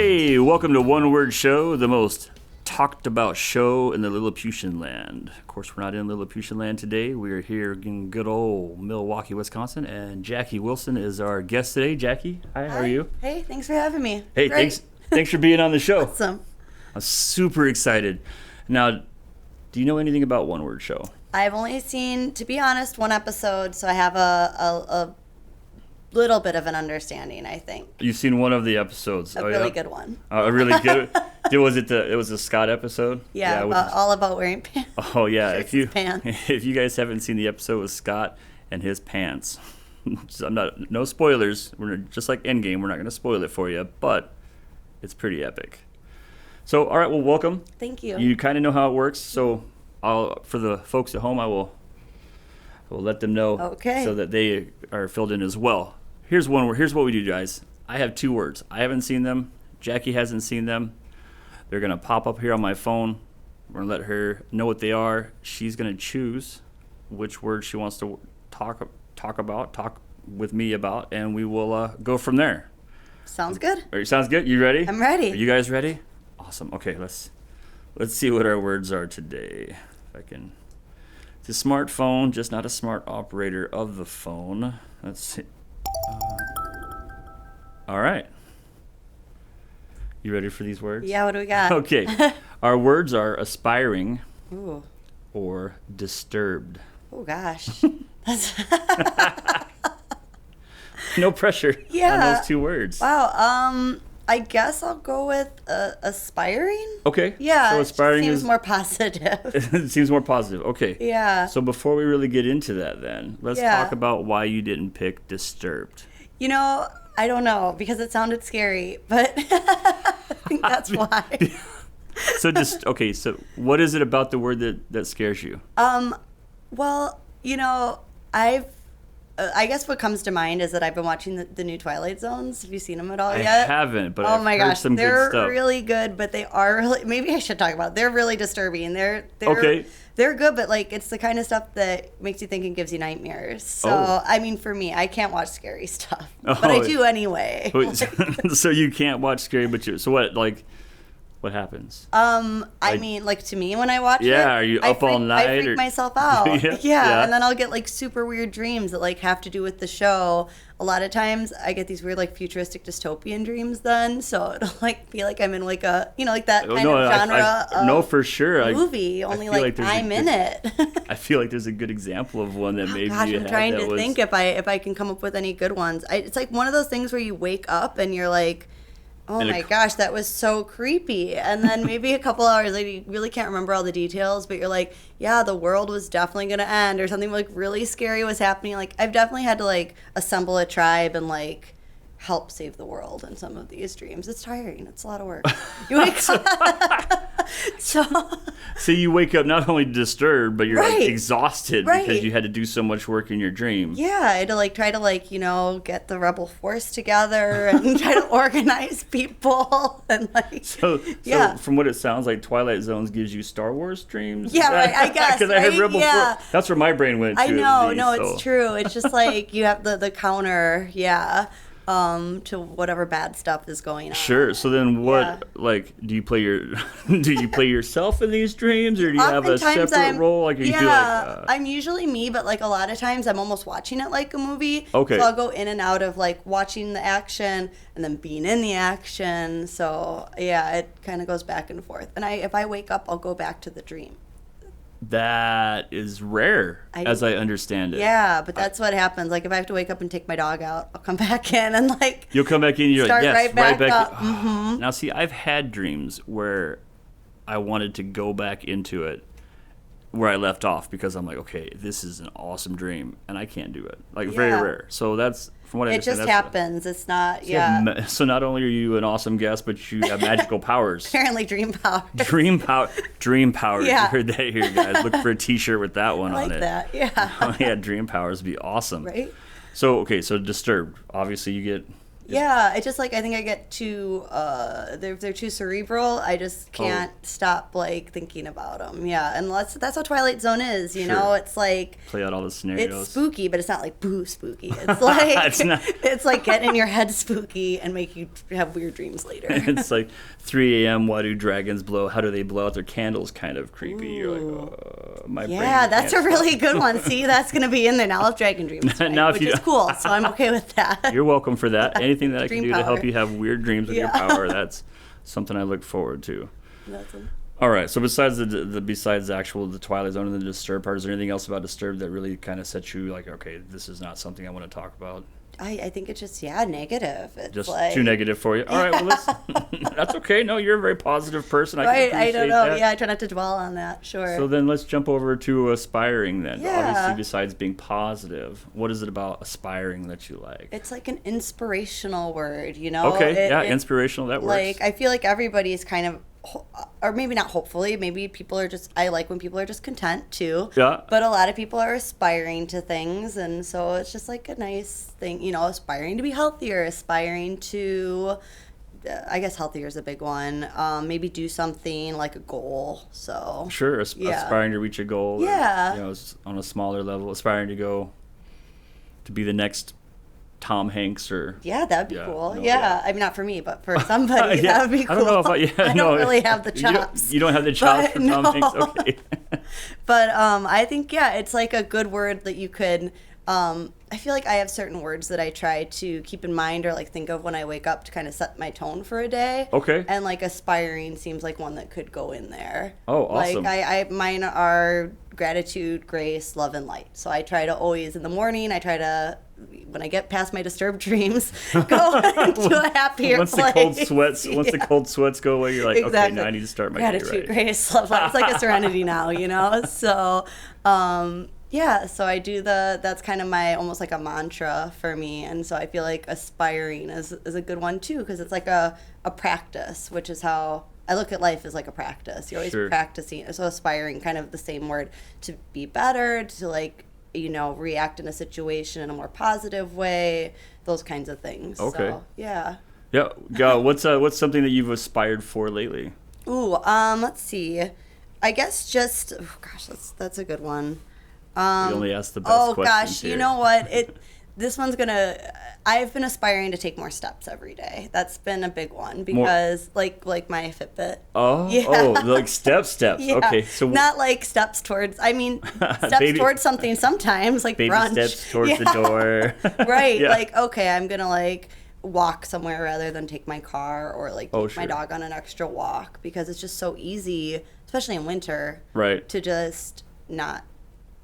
Hey, welcome to One Word Show, the most talked about show in the Lilliputian land. Of course, we're not in Lilliputian land today. We are here in good old Milwaukee, Wisconsin, and Jackie Wilson is our guest today. Jackie, hi, how are you? Hey, thanks for having me. Hey, thanks for being on the show. Awesome. I'm super excited. Now, do you know anything about One Word Show? I've only seen, to be honest, one episode, so I have a little bit of an understanding, I think. You've seen one of the episodes. A really good one. A really good. It was the Scott episode? Yeah, all about wearing pants. Oh yeah, if you guys haven't seen the episode with Scott and his pants, no spoilers. We're just like Endgame. We're not going to spoil it for you, but it's pretty epic. So, all right, well, welcome. Thank you. You kind of know how it works, so for the folks at home, I will let them know, so that they are filled in as well. Here's what we do, guys. I have 2 words. I haven't seen them. Jackie hasn't seen them. They're gonna pop up here on my phone. We're gonna let her know what they are. She's gonna choose which word she wants to talk with me about, and we will go from there. Sounds good. Sounds good. You ready? I'm ready. Are you guys ready? Awesome. Okay, let's see what our words are today. If I can. It's a smartphone, just not a smart operator of the phone. Let's see. All right. You ready for these words? Yeah, what do we got? Okay. Our words are aspiring. Ooh. Or disturbed. Oh, gosh. That's No pressure on those 2 words. Wow. I guess I'll go with aspiring. Okay. Yeah. So aspiring seems more positive. It seems more positive. Okay. Yeah. So before we really get into that, then let's talk about why you didn't pick disturbed. You know, I don't know because it sounded scary, but I think that's why. So So what is it about the word that scares you? Well, you know, I guess what comes to mind is that I've been watching the new Twilight Zones. Have you seen them at all yet? I haven't, but I've heard some good stuff. They're really good, but they are really, maybe I should talk about it. They're really disturbing. They're okay. They're good, but like it's the kind of stuff that makes you think and gives you nightmares. So, I mean, for me, I can't watch scary stuff, but I do anyway. So you can't watch scary, what happens? I mean, like to me when I watch it. Yeah, are you up all night? I freak myself out. Yeah, and then I'll get like super weird dreams that like have to do with the show. A lot of times I get these weird like futuristic dystopian dreams then, so it'll like feel like I'm in like a like that kind of genre no, for sure. movie, only like I'm in it. I feel like there's a good example of one that maybe I'm trying to think if I can come up with any good ones. It's like one of those things where you wake up and you're like, oh my gosh, that was so creepy. And then maybe a couple hours later, you really can't remember all the details, but you're like, yeah, the world was definitely going to end or something like really scary was happening. Like I've definitely had to like assemble a tribe and like help save the world in some of these dreams. It's tiring. It's a lot of work. You wake up. So you wake up not only disturbed, but you're like exhausted because you had to do so much work in your dream. Yeah, I had to like try to like, get the rebel force together and try to organize people and like So from what it sounds like, Twilight Zones gives you Star Wars dreams? Yeah, right, I guess. Because I heard Rebel Force. That's where my brain went to. I know, it's true. It's just like you have the counter, to whatever bad stuff is going on. Sure. So then what, do you play yourself in these dreams, or do you have a separate role? Like, I'm usually me, but like a lot of times I'm almost watching it like a movie. Okay. So I'll go in and out of like watching the action and then being in the action. So yeah, it kind of goes back and forth. And if I wake up, I'll go back to the dream. That is rare, as I understand it. Yeah, but that's what happens. Like if I have to wake up and take my dog out, I'll come back in and like you'll come back in. And you're start like, right back up. Mm-hmm. Now, see, I've had dreams where I wanted to go back into it where I left off because I'm like, okay, this is an awesome dream, and I can't do it. Like very rare. So that's from what I understand. It just happens. It's not. So not only are you an awesome guest, but you have magical powers. Apparently, dream powers. Dream powers. Yeah. You heard that here, guys. Look for a T-shirt with that one on it. That. Yeah. Oh yeah, dream powers would be awesome. Right. So so disturbed. Obviously, you get Yeah, it's just like I think I get too they're too cerebral. I just can't stop like thinking about them. Yeah, and that's how Twilight Zone is. You know, it's like play out all the scenarios. It's spooky, but it's not like boo spooky. It's like it's like get in your head spooky and make you have weird dreams later. It's like 3 a.m. Why do dragons blow? How do they blow out their candles? Kind of creepy. You're like, my brain. Yeah, that's a really good one. See, that's gonna be in there now. If dragon dreams, now which is cool. So I'm okay with that. You're welcome for that. Anything that I can do power. to help you have weird dreams with your power, that's something I look forward to. All right. So besides the Twilight Zone and the Disturbed part, is there anything else about Disturbed that really kind of sets you like, okay, this is not something I want to talk about? I think it's just negative. It's just like, too negative for you. All right, well, that's okay. No, you're a very positive person. Right, I don't know. That. Yeah, I try not to dwell on that. Sure. So then let's jump over to aspiring then. Yeah. Obviously, besides being positive, what is it about aspiring that you like? It's like an inspirational word, you know? Okay, inspirational. That works. Like, I feel like everybody's kind of, or maybe not hopefully, maybe people are just, I like when people are just content too. Yeah. But a lot of people are aspiring to things, and so it's just like a nice thing, you know, aspiring to be healthier, aspiring to, I guess healthier is a big one, maybe do something like a goal, so. Sure, aspiring to reach a goal. Yeah. Or, you know, on a smaller level, aspiring to be the next Tom Hanks or that'd be cool. I mean, not for me, but for somebody that would be cool. I don't know if I don't really have the chops. You don't have the chops for Tom Hanks. Okay. But I think it's like a good word that you could. I feel like I have certain words that I try to keep in mind or like think of when I wake up to kind of set my tone for a day. Okay. And like aspiring seems like one that could go in there. Oh, awesome. Like mine are gratitude, grace, love, and light. So I try to always in the morning. I try to. When I get past my disturbed dreams, go into a happier place. Once the cold sweats go away, you're like, okay, now I need to start my gratitude, day right. grace, love. It's like a serenity now, you know. So, so I do that's kind of my almost like a mantra for me, and so I feel like aspiring is a good one too because it's like a practice, which is how I look at life as like a practice. You're always practicing. So aspiring, kind of the same word to be better, to like. You know, react in a situation in a more positive way, those kinds of things. Okay. So, yeah. Yeah. What's something that you've aspired for lately? Ooh, let's see. I guess just that's a good one. We only ask the best questions. Oh gosh, here. you know what? This one's I've been aspiring to take more steps every day. That's been a big one because like my Fitbit. Like steps. Yeah. Okay, so not like steps towards. I mean, steps towards something sometimes, like baby brunch. steps towards the door. Right. Yeah. Like okay, I'm gonna like walk somewhere rather than take my car or like take my dog on an extra walk because it's just so easy, especially in winter. Right. To just not.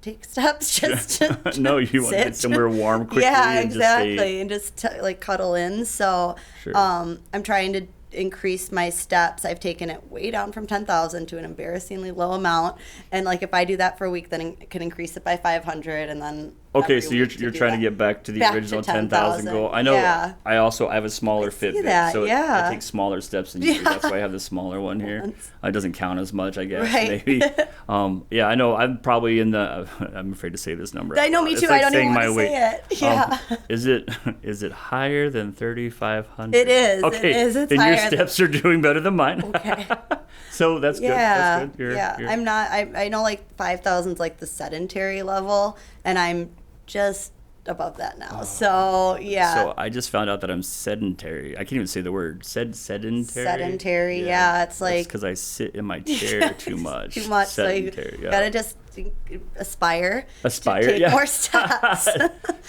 Take steps just to no, you want to get somewhere warm quickly. Yeah, exactly, and just like cuddle in. So I'm trying to increase my steps. I've taken it way down from 10,000 to an embarrassingly low amount, and like if I do that for a week, then I can increase it by 500, and then. Okay, so you're trying to get back to the original 10,000 goal. I know. Yeah. I have a smaller Fitbit, so I take smaller steps than you do. That's why I have the smaller one here. It doesn't count as much, I guess. Right. Maybe. I know. I'm probably in the. I'm afraid to say this number. I know. Me too. Like I don't even want to say it. Yeah. Is it higher than 3,500? It is. Okay. It is. It's then higher. Your steps are doing better than mine. Okay. So that's good. That's good. I'm not. I know like 5,000 is like the sedentary level, and I'm just above that now. So I just found out that I'm sedentary. I can't even say the word. Sedentary. Yeah, it's like because I sit in my chair too much. Sedentary. So you gotta just aspire to take more steps.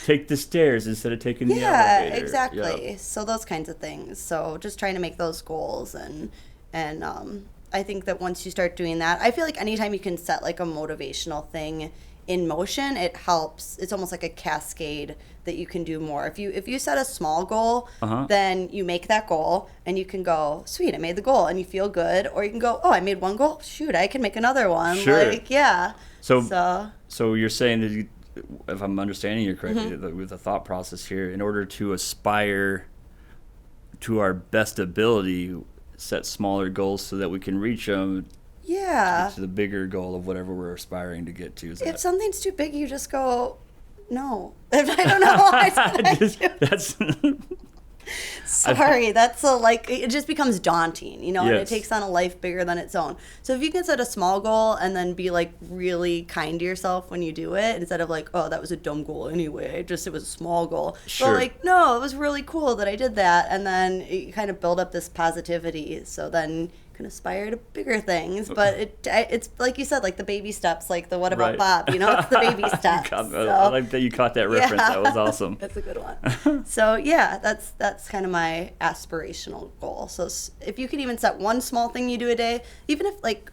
Take the stairs instead of taking the elevator. Yeah, exactly. So those kinds of things. So just trying to make those goals and I think that once you start doing that, I feel like anytime you can set like a motivational thing in motion, it helps. It's almost like a cascade that you can do more. If you set a small goal, then you make that goal and you can go, sweet, I made the goal, and you feel good. Or you can go, oh, I made one goal, shoot, I can make another one. Sure. Like, yeah. So you're saying that if I'm understanding you correctly, with the thought process here, in order to aspire to our best ability, set smaller goals so that we can reach them. Yeah. To get to the bigger goal of whatever we're aspiring to get to. If something's too big, you just go, no. I don't know. Sorry, that's so like it just becomes daunting, you know, and it Yes. takes on a life bigger than its own. So if you can set a small goal and then be like really kind to yourself when you do it, instead of like, oh, that was a dumb goal anyway, it was a small goal. Sure. So like, no, it was really cool that I did that, and then you kind of build up this positivity. So then can aspire to bigger things, but it's like you said, like the baby steps, like the what about Right. Bob, you know, it's the baby steps. I like that you caught that reference. That was awesome. That's a good one. So yeah, that's kind of my aspirational goal. So if you can even set one small thing you do a day, even if like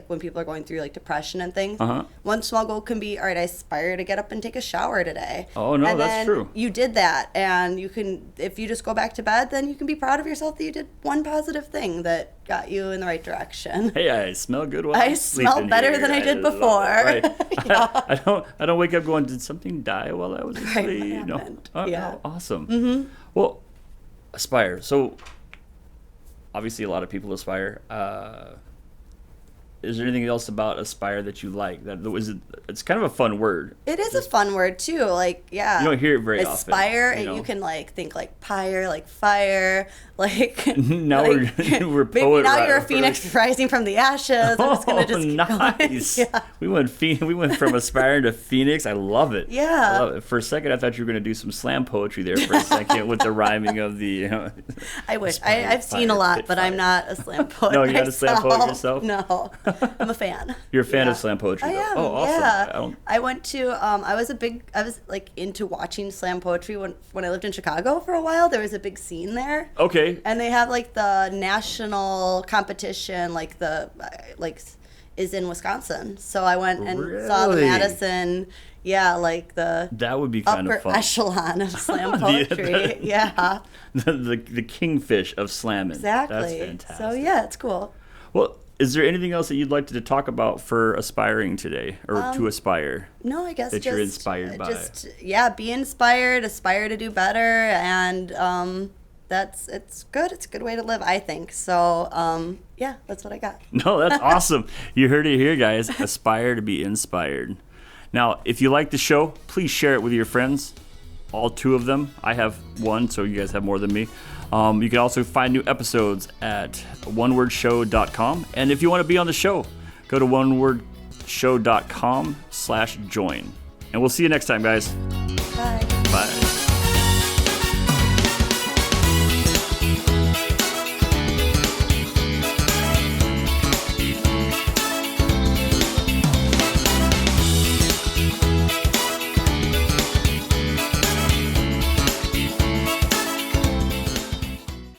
when people are going through like depression and things, one small goal can be, all right, I aspire to get up and take a shower today. Oh no, and that's then true. You did that, and you can, if you just go back to bed, then you can be proud of yourself that you did one positive thing that got you in the right direction. Hey, I smell good while I I'm smell sleeping better here. than I did love before. it. Right. Yeah. I don't wake up going, did something die while I was Right, asleep? what No. happened? Oh, Yeah. no. Awesome. Well, aspire. So obviously a lot of people aspire. Is there anything else about aspire that you like? It's kind of a fun word. It is a fun word too. Like, yeah. You don't hear it very often. Aspire, you know? and you can like think like pyre, like fire, like. Now like, we're maybe poet now you're a for- phoenix rising from the ashes. I'm just gonna just keep nice. going. Yeah. We went from aspiring to phoenix. I love it. Yeah. I love it. For a second, I thought you were going to do some slam poetry there for a second with the rhyming of the. You know, I wish. aspire, I've seen fire, a lot, pit but fire. I'm not a slam poet. No, you're not a slam poet yourself? No, I'm a fan. You're a fan Yeah. of slam poetry, I though. am. Oh, awesome. Yeah. I went to. I was like into watching slam poetry when I lived in Chicago for a while. There was a big scene there. Okay. And they have like the national competition, like is in Wisconsin. So I went and saw the Really? Madison. Yeah, like the That would be kind upper of fun. echelon of slam poetry. Yeah, The kingfish of slamming. exactly. That's fantastic. So yeah, it's cool. Well, is there anything else that you'd like to talk about for aspiring today, or to aspire? No, I guess That you're inspired by. Just be inspired, aspire to do better, and it's good. It's a good way to live, I think. So yeah, that's what I got. No, that's awesome. You heard it here, guys. Aspire to be inspired. Now, if you like the show, please share it with your friends. All 2 of them. I have 1, so you guys have more than me. You can also find new episodes at onewordshow.com. And if you want to be on the show, go to onewordshow.com/join. And we'll see you next time, guys.